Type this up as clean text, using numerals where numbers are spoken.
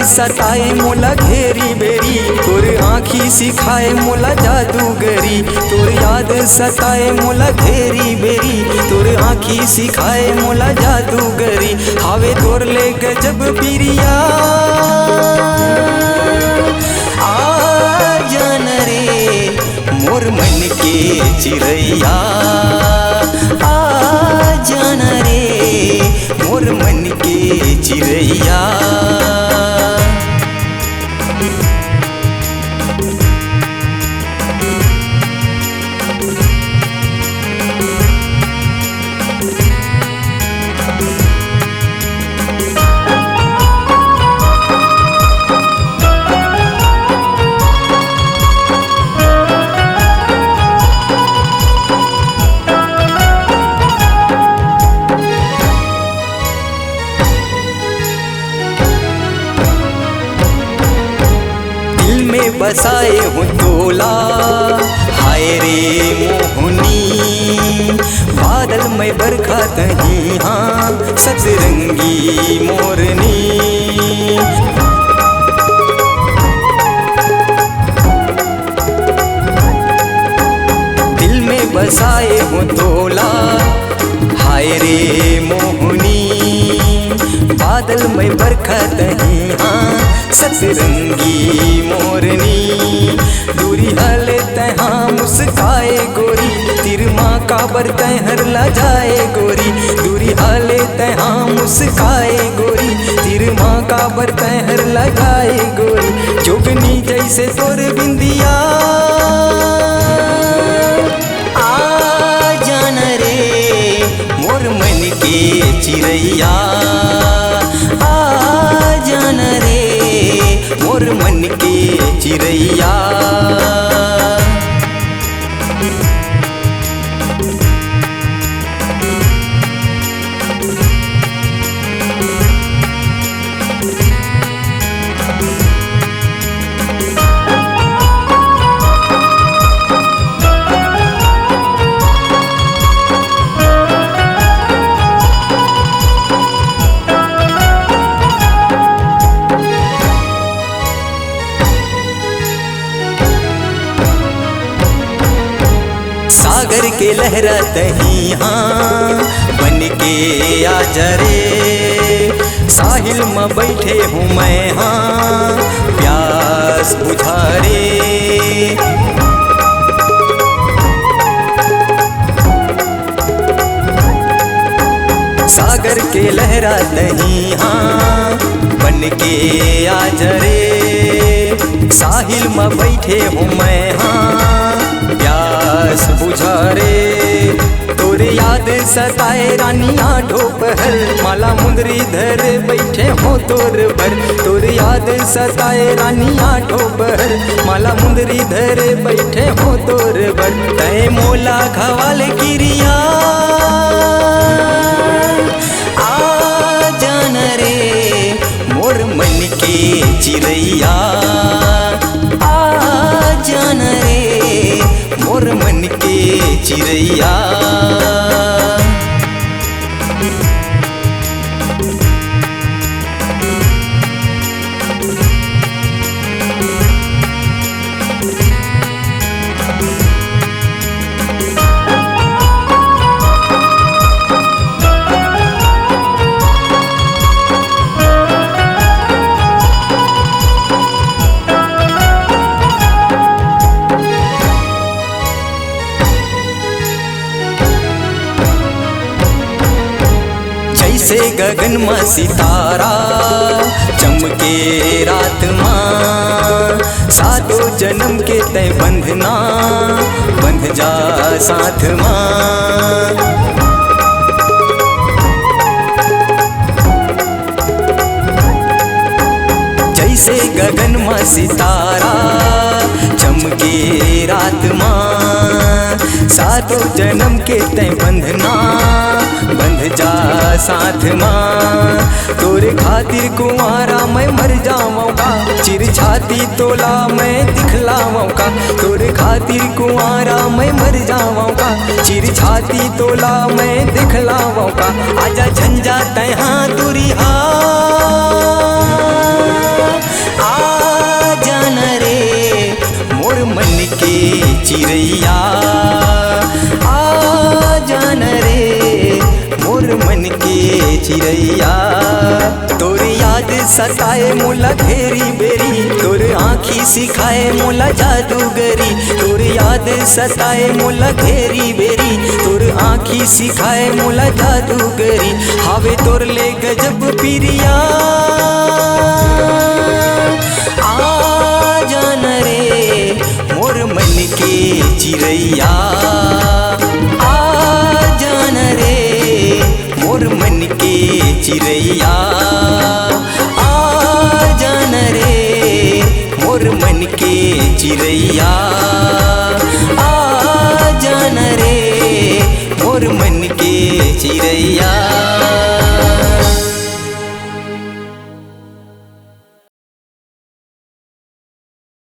सताए मोला घेरी बेरी, तोर आँखी सिखाए मोला जादूगरी। तोर याद सताए मोला घेरी बेरी, तोर आँखी सिखाए मोला जादूगरी। हावे तोर ले गजब पिरिया आ जान रे मोर मन के चिरैया, आ जान रे मोर मन के चिरैया। बसाए हूँ तोला हाय रे मोहनी, बादल में बरखा तही हाँ सतरंगी मोरनी। दिल में बसाए हूँ तोला हाय रे मोहनी, बादल में बरखा तही हाँ सतरंगी मोरनी। दूरी हले तहाँ मुस्काए गोरी, तिरमा का बरतै हर ला जाए गोरी। दूरी हले तहाँ मुस्काए गोरी, तिरमा का बरतै हर ला जाए गोरी। जोगनी जैसे तोर बिंदिया आ जान रे मोर मन के चिरैया, आ जान रे मोर मन के चिरैया। सागर के लहरा तही हाँ बन के आ जरे, साहिल में बैठे हूँ मैं हाँ प्यास बुझा रे। सागर के लहरा तही हाँ बन के आ जरे, साहिल में बैठे हूँ मैं हाँ प्यास बुझा रे। तोर याद सताए रानिया ढोपहर, माला मुंदरी धर बैठे हो तोर भर। तोर याद सताए रानिया ढोपहर, माला मुंदरी धर बैठे हो तोर भर। तय मोला खवाल किरिया आ जान रे मोर मन के चिरैया, आ जान रे मोर मन के चिरैया। जैसे गगन में सितारा चमके रात माँ, सातों जन्म के तय बंधना बंध जा साथ माँ। जैसे गगन में सितारा चमके रात माँ, सातों जन्म के तय बंधना बंध जा साथ माँ। तोरे खातिर कुंवारा मैं मर जाऊँगा, चिर छाती तोला मैं दिखलाऊँगा। तोरे खातिर कुंवारा मैं मर जाऊँगा, चिर छाती तोला मैं दिखलाऊँगा। आजा झंझा तहाँ तुरिहा के चिड़ैया आ जान रे मोर मन के चिड़ैया। तोर याद सताए मोला घेरी बेरी, तोर आँखी सिखाए मोला जादूगरी। तोर याद सताए मोला घेरी बेरी, तोर आँखी सिखाए मोला जादूगरी। हावे तोर ले गजब पिरिया आ जान रे मोर मन के चिड़ैया आ जान रे मोर मन के चिड़ैया आ जान रे मोर मन के चिड़ैया आ जान रे मोर मन के चिड़ैया।